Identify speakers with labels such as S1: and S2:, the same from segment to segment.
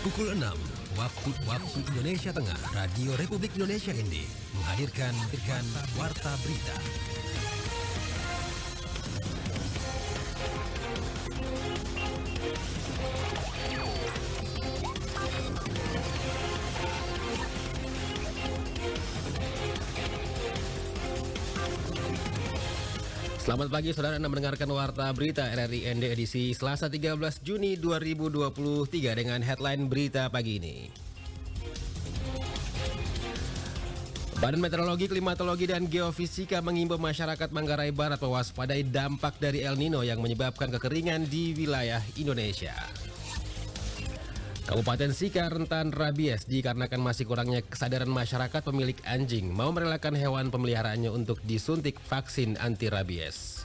S1: Pukul 6 waktu Indonesia Tengah, Radio Republik Indonesia ND menghadirkan Warta Berita. Selamat pagi saudara, Anda mendengarkan Warta Berita RRI ND edisi Selasa 13 Juni 2023 dengan headline berita pagi ini. Badan Meteorologi, Klimatologi, dan Geofisika mengimbau masyarakat Manggarai Barat mewaspadai dampak dari El Nino yang menyebabkan kekeringan di wilayah Indonesia. Kabupaten Sika rentan rabies dikarenakan masih kurangnya kesadaran masyarakat pemilik anjing mau merelakan hewan pemeliharaannya untuk disuntik vaksin anti rabies.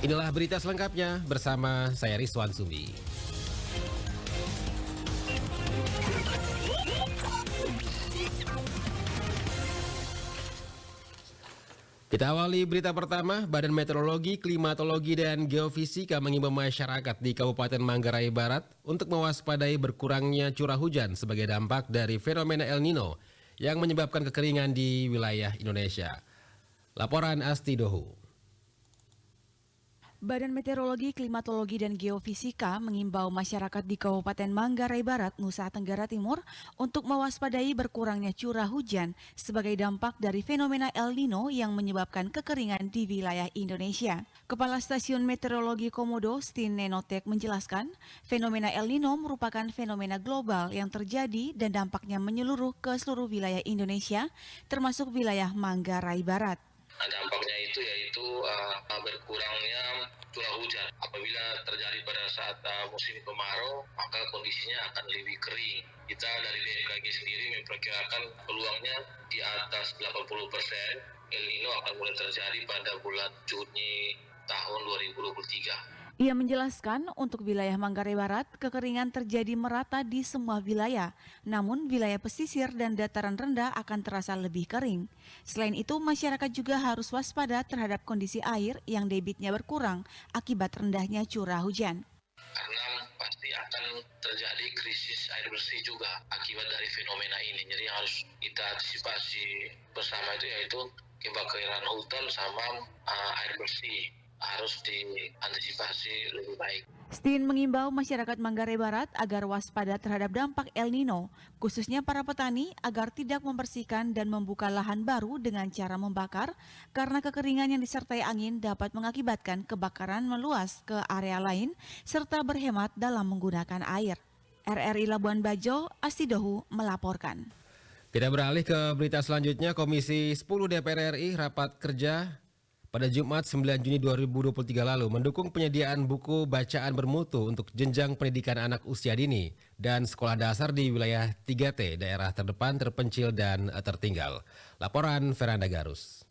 S1: Inilah berita selengkapnya bersama saya Rizwan Sumbi. Kita awali berita pertama. Badan Meteorologi, Klimatologi, dan Geofisika mengimbau masyarakat di Kabupaten Manggarai Barat untuk mewaspadai berkurangnya curah hujan sebagai dampak dari fenomena El Nino yang menyebabkan kekeringan di wilayah Indonesia. Laporan Asti Dohu.
S2: Badan Meteorologi, Klimatologi, dan Geofisika mengimbau masyarakat di Kabupaten Manggarai Barat, Nusa Tenggara Timur untuk mewaspadai berkurangnya curah hujan sebagai dampak dari fenomena El Nino yang menyebabkan kekeringan di wilayah Indonesia. Kepala Stasiun Meteorologi Komodo, Stin Nenotek, menjelaskan fenomena El Nino merupakan fenomena global yang terjadi dan dampaknya menyeluruh ke seluruh wilayah Indonesia, termasuk wilayah Manggarai Barat.
S3: Dampaknya itu yaitu berkurangnya curah hujan. Apabila terjadi pada saat musim kemarau, maka kondisinya akan lebih kering. Kita dari BMKG sendiri memperkirakan peluangnya di atas 80%. El Nino akan mulai terjadi pada bulan Juni tahun 2023.
S2: Ia menjelaskan untuk wilayah Manggarai Barat, kekeringan terjadi merata di semua wilayah. Namun wilayah pesisir dan dataran rendah akan terasa lebih kering. Selain itu, masyarakat juga harus waspada terhadap kondisi air yang debitnya berkurang akibat rendahnya curah hujan.
S3: Karena pasti akan terjadi krisis air bersih juga akibat dari fenomena ini. Jadi yang harus kita antisipasi bersama itu yaitu kebakaran hutan sama air bersih. Harus diantisipasi lebih baik.
S2: Stin mengimbau masyarakat Manggarai Barat agar waspada terhadap dampak El Nino, khususnya para petani agar tidak membersihkan dan membuka lahan baru dengan cara membakar, karena kekeringan yang disertai angin dapat mengakibatkan kebakaran meluas ke area lain, serta berhemat dalam menggunakan air. RRI Labuan Bajo, Astidohu melaporkan.
S1: Kita beralih ke berita selanjutnya. Komisi 10 DPR RI rapat kerja pada Jumat 9 Juni 2023 lalu mendukung penyediaan buku bacaan bermutu untuk jenjang pendidikan anak usia dini dan sekolah dasar di wilayah 3T, daerah terdepan, terpencil, dan tertinggal. Laporan Veranda Garus.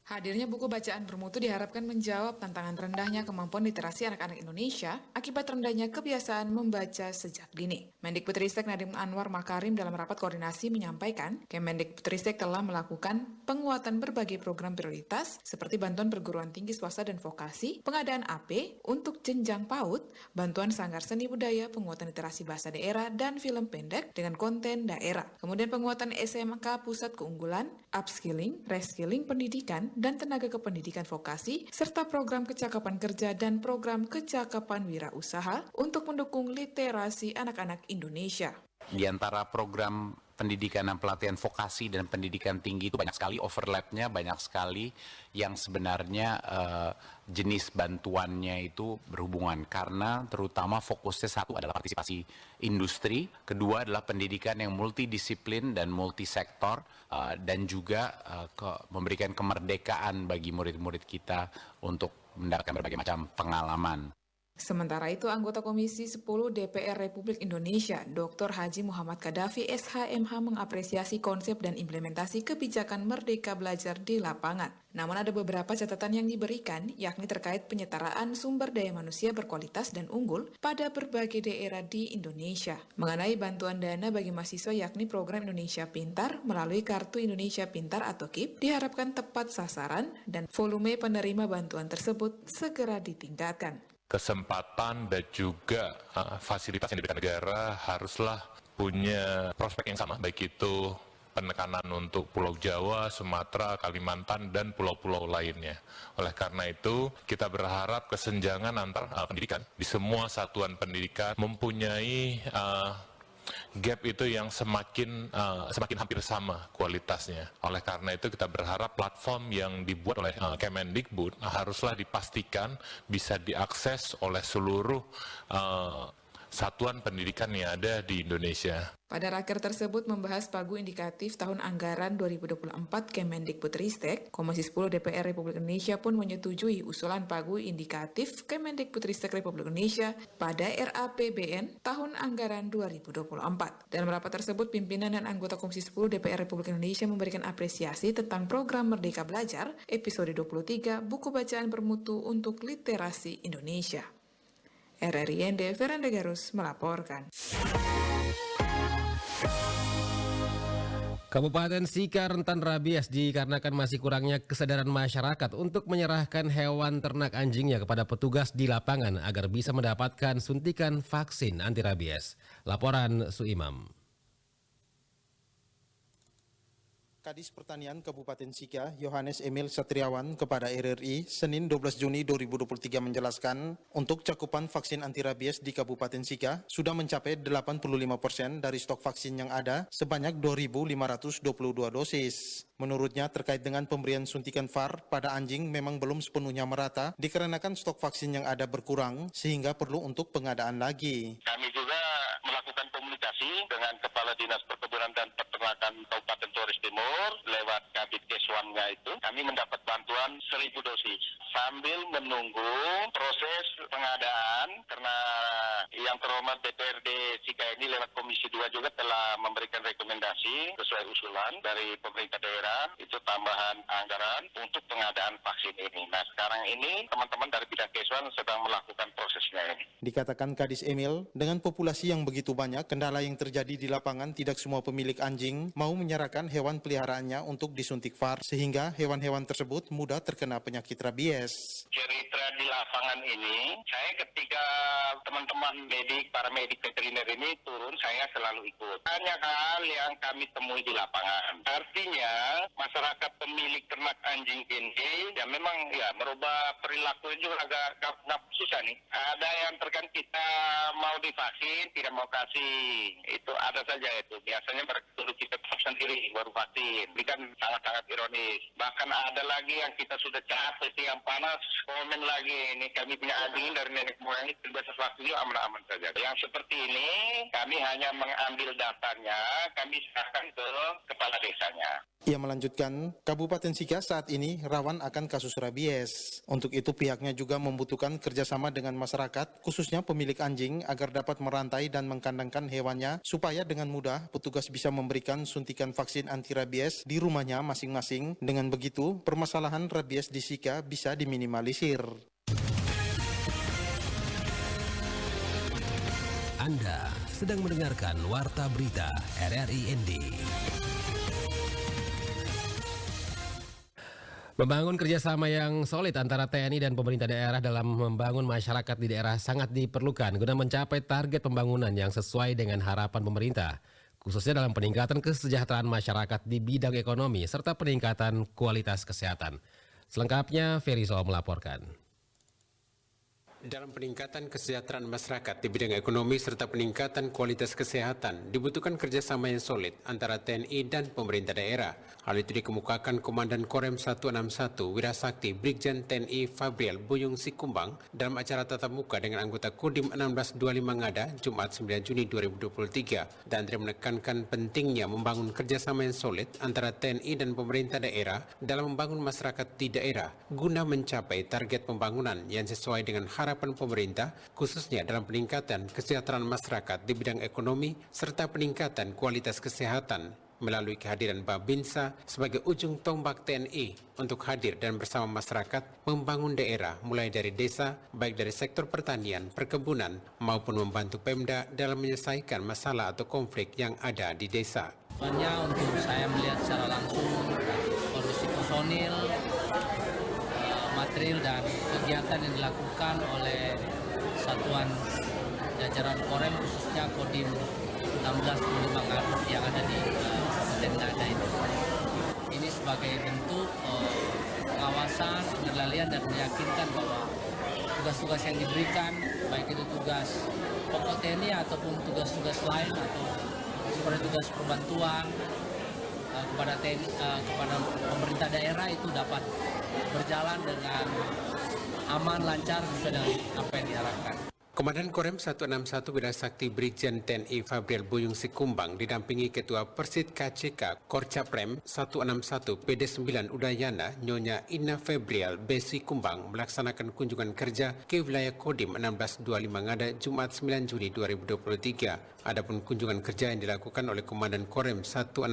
S4: Hadirnya buku bacaan bermutu diharapkan menjawab tantangan rendahnya kemampuan literasi anak-anak Indonesia akibat rendahnya kebiasaan membaca sejak dini. Mendikbudristek Nadiem Anwar Makarim dalam rapat koordinasi menyampaikan, Kemendikbudristek telah melakukan penguatan berbagai program prioritas seperti bantuan perguruan tinggi swasta dan vokasi, pengadaan AP untuk jenjang PAUD, bantuan sanggar seni budaya, penguatan literasi bahasa daerah, dan film pendek dengan konten daerah. Kemudian penguatan SMK pusat keunggulan, upskilling, reskilling pendidikan, dan tenaga kependidikan vokasi, serta program kecakapan kerja dan program kecakapan wirausaha untuk mendukung literasi anak-anak Indonesia.
S5: Di antara program pendidikan dan pelatihan vokasi dan pendidikan tinggi itu banyak sekali overlapnya, banyak sekali yang sebenarnya jenis bantuannya itu berhubungan, karena terutama fokusnya satu adalah partisipasi industri, kedua adalah pendidikan yang multidisiplin dan multisektor, dan juga memberikan kemerdekaan bagi murid-murid kita untuk mendapatkan berbagai macam pengalaman.
S4: Sementara itu, anggota Komisi 10 DPR Republik Indonesia, Dr. Haji Muhammad Kadafi, SHMH, mengapresiasi konsep dan implementasi kebijakan Merdeka Belajar di lapangan. Namun ada beberapa catatan yang diberikan, yakni terkait penyetaraan sumber daya manusia berkualitas dan unggul pada berbagai daerah di Indonesia. Mengenai bantuan dana bagi mahasiswa yakni program Indonesia Pintar melalui Kartu Indonesia Pintar atau KIP, diharapkan tepat sasaran dan volume penerima bantuan tersebut segera ditingkatkan.
S6: kesempatan dan juga fasilitas yang diberikan negara haruslah punya prospek yang sama, baik itu penekanan untuk Pulau Jawa, Sumatera, Kalimantan, dan pulau-pulau lainnya. Oleh karena itu, kita berharap kesenjangan antar pendidikan di semua satuan pendidikan mempunyai gap itu yang semakin hampir sama kualitasnya. Oleh karena itu kita berharap platform yang dibuat oleh Kemendikbud haruslah dipastikan bisa diakses oleh seluruh satuan pendidikan yang ada di Indonesia.
S4: Pada raker tersebut membahas pagu indikatif tahun anggaran 2024 Kemendikbudristek, Komisi 10 DPR Republik Indonesia pun menyetujui usulan pagu indikatif Kemendikbudristek Republik Indonesia pada RAPBN tahun anggaran 2024. Dalam rapat tersebut, pimpinan dan anggota Komisi 10 DPR Republik Indonesia memberikan apresiasi tentang program Merdeka Belajar, episode 23, buku bacaan bermutu untuk literasi Indonesia. RRIND Veranda Garus melaporkan.
S1: Kabupaten Sika rentan rabies dikarenakan masih kurangnya kesadaran masyarakat untuk menyerahkan hewan ternak anjingnya kepada petugas di lapangan agar bisa mendapatkan suntikan vaksin anti rabies. Laporan Suimam.
S7: Kadis Pertanian Kabupaten Sika, Yohanes Emil Satriawan kepada RRI, Senin 12 Juni 2023 menjelaskan, untuk cakupan vaksin anti rabies di Kabupaten Sika sudah mencapai 85% dari stok vaksin yang ada sebanyak 2.522 dosis. Menurutnya, terkait dengan pemberian suntikan VAR pada anjing memang belum sepenuhnya merata dikarenakan stok vaksin yang ada berkurang sehingga perlu untuk pengadaan lagi.
S8: Kami juga melakukan komunikasi dengan Kepala Dinas Perkebunan dan Peternakan Kabupaten Flores Timur lewat Kabid Keswannya itu. Kami mendapat bantuan 1.000 dosis sambil menunggu proses pengadaan karena yang terhormat DPRD Sika ini lewat Komisi 2 juga telah memberikan rekomendasi sesuai usulan dari pemerintah daerah itu tambahan anggaran untuk pengadaan vaksin ini. Nah, sekarang ini teman-teman dari bidang Keswan sedang melakukan prosesnya ini.
S7: Dikatakan Kadis Emil, dengan populasi yang begitu banyak, kendala yang terjadi di lapangan tidak semua pemilik anjing mau menyerahkan hewan peliharaannya untuk disuntik VAR sehingga hewan-hewan tersebut mudah terkena penyakit rabies.
S8: Cerita di lapangan ini, saya ketika teman-teman medik, para medik veteriner ini turun, saya selalu ikut. Banyak hal yang kami temui di lapangan. Artinya, masyarakat pemilik ternak anjing ini ya memang ya merubah perilaku juga agak susah nih. Ada yang terkadang kita mau divaksin, tidak mau kasih. Itu ada saja itu. Biasanya dulu kita sendiri baru vaksin. Ini kan sangat-sangat ironis. Bahkan ada lagi yang kita sudah capek yang panas, komen lagi. Ini kami punya anjing dari nenek moyang itu biasa vaksin aman-aman saja. Yang seperti ini kami hanya mengambil datanya, kami serahkan ke kepala desanya.
S7: Ia melanjutkan, Kabupaten Sika saat ini rawan akan kasus rabies. Untuk itu pihaknya juga membutuhkan kerjasama dengan masyarakat, khususnya pemilik anjing, agar dapat merantai dan mengkandangkan hewannya, supaya dengan mudah petugas bisa memberikan suntikan vaksin anti rabies di rumahnya masing-masing. Dengan begitu, permasalahan rabies di Sika bisa diminimalisir.
S9: Anda sedang mendengarkan Warta Berita RRIND.
S1: Membangun kerjasama yang solid antara TNI dan pemerintah daerah dalam membangun masyarakat di daerah sangat diperlukan guna mencapai target pembangunan yang sesuai dengan harapan pemerintah, khususnya dalam peningkatan kesejahteraan masyarakat di bidang ekonomi serta peningkatan kualitas kesehatan. Selengkapnya, Ferry Soal melaporkan.
S10: Dalam peningkatan kesejahteraan masyarakat di bidang ekonomi serta peningkatan kualitas kesehatan, dibutuhkan kerjasama yang solid antara TNI dan pemerintah daerah. Hal itu dikemukakan Komandan Korem 161 Wirasakti Brigjen TNI Fabrial Buyung Sikumbang dalam acara tatap muka dengan anggota Kodim 1625 Ngada, Jumat 9 Juni 2023. Dan dia menekankan pentingnya membangun kerjasama yang solid antara TNI dan pemerintah daerah dalam membangun masyarakat di daerah guna mencapai target pembangunan yang sesuai dengan harapan pemerintah, khususnya dalam peningkatan kesejahteraan masyarakat di bidang ekonomi serta peningkatan kualitas kesehatan melalui kehadiran Babinsa sebagai ujung tombak TNI untuk hadir dan bersama masyarakat membangun daerah mulai dari desa, baik dari sektor pertanian, perkebunan maupun membantu Pemda dalam menyelesaikan masalah atau konflik yang ada di desa.
S11: Untuk saya melihat secara langsung kondisi personil, material dan kegiatan yang dilakukan oleh satuan jajaran Korem khususnya Kodim 1625 Ngada yang ada di Kabupaten Ngada itu. Ini sebagai bentuk pengawasan, pengendalian dan meyakinkan bahwa tugas-tugas yang diberikan, baik itu tugas pokok TNI ataupun tugas-tugas lain atau seperti tugas perbantuan kepada TNI, kepada pemerintah daerah itu dapat berjalan dengan aman, lancar, sesuai dengan apa yang diharapkan.
S10: Komandan Korem 161 Bidang Sakti Brigjen TNI Fabrial Buyung Sikumbang didampingi Ketua Persid KCK Korcaprem 161 PD9 Udayana Nyonya Ina Fabrial B. Sikumbang melaksanakan kunjungan kerja ke wilayah Kodim 1625 Ngada Jumat 9 Juni 2023. Adapun kunjungan kerja yang dilakukan oleh Komandan Korem 161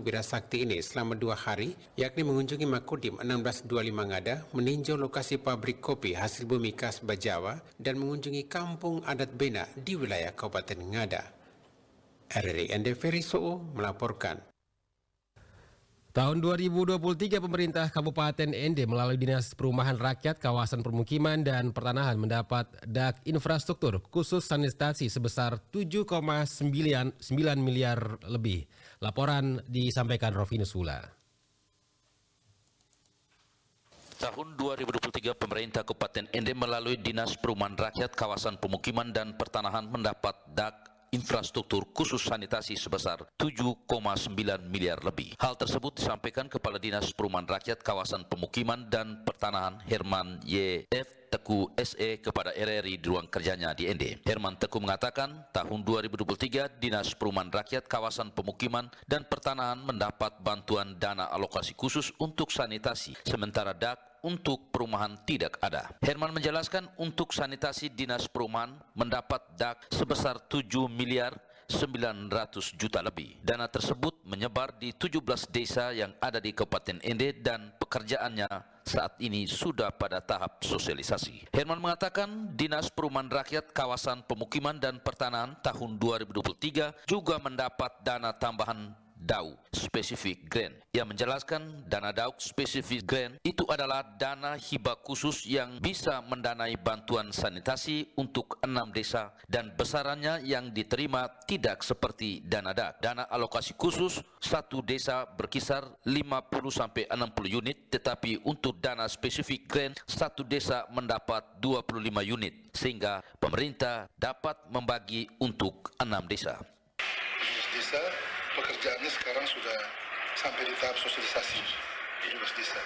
S10: Bidang Sakti ini selama 2 hari, yakni mengunjungi Makodim 1625 Ngada, meninjau lokasi pabrik kopi hasil bumi khas Bajawa, dan mengunjungi kampung adat Bena di wilayah Kabupaten Ngada. RRI ND Ferry Soo melaporkan.
S1: Tahun 2023 pemerintah Kabupaten ND melalui Dinas Perumahan Rakyat Kawasan Permukiman dan Pertanahan mendapat DAK infrastruktur khusus sanitasi sebesar 7,9 miliar lebih. Laporan disampaikan Rovinus Hula.
S12: Tahun 2023 pemerintah Kabupaten ND melalui Dinas Perumahan Rakyat Kawasan Pemukiman dan Pertanahan mendapat DAK infrastruktur khusus sanitasi sebesar 7,9 miliar lebih. Hal tersebut disampaikan Kepala Dinas Perumahan Rakyat Kawasan Pemukiman dan Pertanahan Herman Y.F. Teku SE kepada RRI di ruang kerjanya di ND. Herman Teku mengatakan tahun 2023 Dinas Perumahan Rakyat Kawasan Pemukiman dan Pertanahan mendapat bantuan dana alokasi khusus untuk sanitasi, sementara DAK untuk perumahan tidak ada. Herman menjelaskan untuk sanitasi Dinas Perumahan mendapat DAK sebesar 7 miliar 900 juta lebih. Dana tersebut menyebar di 17 desa yang ada di Kabupaten ND dan pekerjaannya saat ini sudah pada tahap sosialisasi. Herman mengatakan Dinas Perumahan Rakyat Kawasan Pemukiman dan Pertanahan tahun 2023 juga mendapat dana tambahan DAU Specific Grant. Ia menjelaskan dana DAU Specific Grant itu adalah dana hibah khusus yang bisa mendanai bantuan sanitasi untuk 6 desa dan besarannya yang diterima tidak seperti dana DAK. Dana alokasi khusus satu desa berkisar 50-60 unit, tetapi untuk dana Specific Grant satu desa mendapat 25 unit sehingga pemerintah dapat membagi untuk 6 desa.
S13: Desa pekerjaannya sekarang sudah sampai di tahap sosialisasi di 12 desa.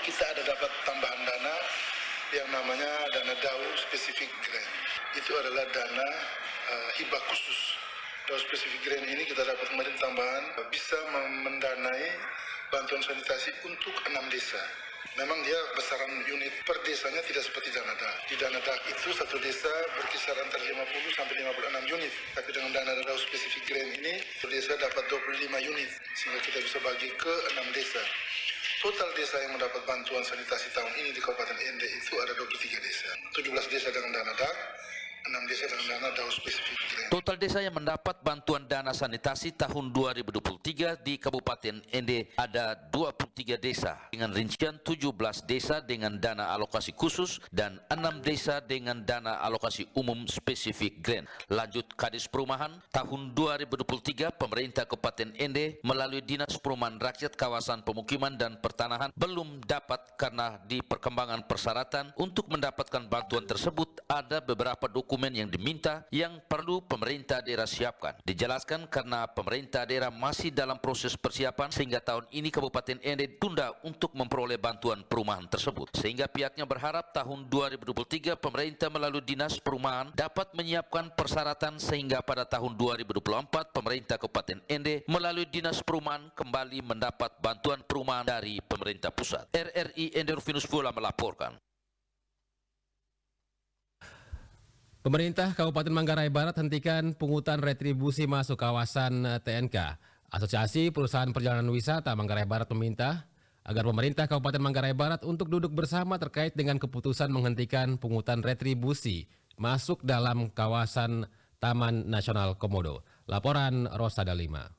S13: Kita ada dapat tambahan dana yang namanya dana DAU Specific Grant. Itu adalah dana hibah khusus. DAU Specific Grant ini kita dapat kemarin tambahan bisa mendanai bantuan sanitasi untuk 6 desa. Memang dia besaran unit per desanya tidak seperti dana DAK. Di dana DAK itu satu desa berkisar antara 50 sampai 56 unit. Tapi dengan dana DAU Specific Grant ini, desa dapat 25 unit. Sehingga kita bisa bagi ke 6 desa. Total desa yang mendapat bantuan sanitasi tahun ini di Kabupaten ND itu ada 23 desa. 17 desa dengan dana DAK, 6 desa dengan dana DAU Specific Grant.
S12: Total desa yang mendapat bantuan dana sanitasi tahun 2023 di Kabupaten ND ada 23 desa dengan rincian 17 desa dengan dana alokasi khusus dan 6 desa dengan dana alokasi umum Specific Grant. Lanjut Kadis Perumahan, tahun 2023 pemerintah Kabupaten ND melalui Dinas Perumahan Rakyat Kawasan Pemukiman dan Pertanahan belum dapat karena di perkembangan persyaratan untuk mendapatkan bantuan tersebut ada beberapa dokumen yang diminta yang perlu pemerintah daerah siapkan. Dijelaskan karena pemerintah daerah masih dalam proses persiapan sehingga tahun ini Kabupaten ND tunda untuk memperoleh bantuan perumahan tersebut. Sehingga pihaknya berharap tahun 2023 pemerintah melalui Dinas Perumahan dapat menyiapkan persyaratan sehingga pada tahun 2024 pemerintah Kabupaten ND melalui Dinas Perumahan kembali mendapat bantuan perumahan dari pemerintah pusat. RRI ND Rovinus Hula melaporkan.
S1: Pemerintah Kabupaten Manggarai Barat hentikan pungutan retribusi masuk kawasan TNK. Asosiasi Perusahaan Perjalanan Wisata Manggarai Barat meminta agar pemerintah Kabupaten Manggarai Barat untuk duduk bersama terkait dengan keputusan menghentikan pungutan retribusi masuk dalam kawasan Taman Nasional Komodo. Laporan Rosada 5.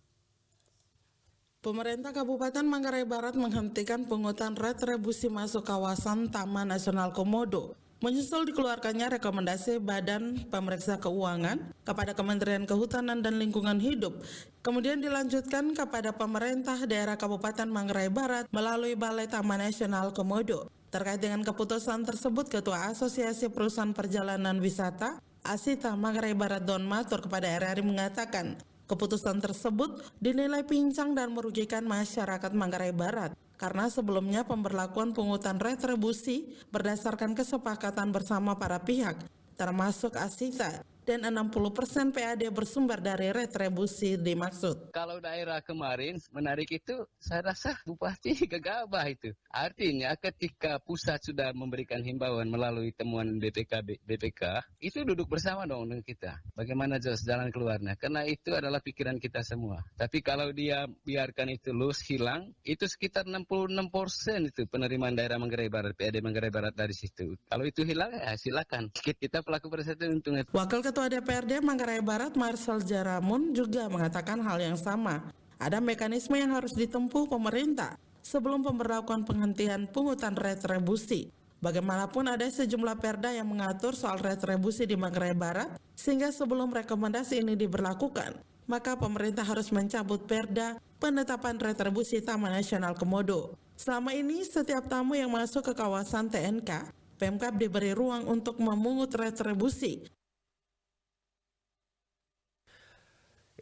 S14: Pemerintah Kabupaten Manggarai Barat menghentikan pungutan retribusi masuk kawasan Taman Nasional Komodo. menyusul dikeluarkannya rekomendasi Badan Pemeriksa Keuangan kepada Kementerian Kehutanan dan Lingkungan Hidup, kemudian dilanjutkan kepada pemerintah daerah Kabupaten Manggarai Barat melalui Balai Taman Nasional Komodo. Terkait dengan keputusan tersebut, Ketua Asosiasi Perusahaan Perjalanan Wisata Asita Manggarai Barat Don Matur kepada RRI mengatakan, keputusan tersebut dinilai pincang dan merugikan masyarakat Manggarai Barat karena sebelumnya pemberlakuan pungutan retribusi berdasarkan kesepakatan bersama para pihak, termasuk Asita, dan 60% PAD bersumber dari retribusi dimaksud.
S15: Kalau daerah kemarin menarik itu, saya rasa bupati gegabah itu. Artinya ketika pusat sudah memberikan himbauan melalui temuan BPK, itu duduk bersama dong dengan kita. Bagaimana jalan keluarnya? Karena itu adalah pikiran kita semua. Tapi kalau dia biarkan itu hilang, itu sekitar 66% itu penerimaan daerah Manggarai Barat, PAD Manggarai Barat dari situ. Kalau itu hilang, ya silakan. Kita pelaku perusahaan untungnya.
S14: Wakil Ketua DPRD Manggarai Barat Marcel Jaramun juga mengatakan hal yang sama. Ada mekanisme yang harus ditempuh pemerintah sebelum pemberlakuan penghentian pungutan retribusi. Bagaimanapun ada sejumlah perda yang mengatur soal retribusi di Manggarai Barat, sehingga sebelum rekomendasi ini diberlakukan, maka pemerintah harus mencabut perda penetapan retribusi Taman Nasional Komodo. Selama ini setiap tamu yang masuk ke kawasan TNK, Pemkab diberi ruang untuk memungut retribusi.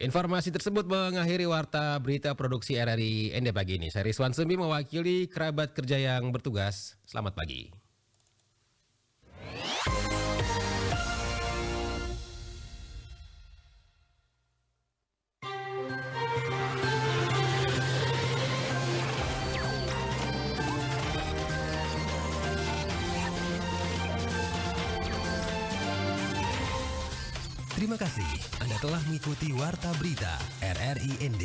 S1: Informasi tersebut mengakhiri warta berita produksi RRI ND pagi ini. Saya Rizwan Sumbi mewakili kerabat kerja yang bertugas. Selamat pagi.
S9: Terima kasih Anda telah mengikuti Warta Berita RRI ND.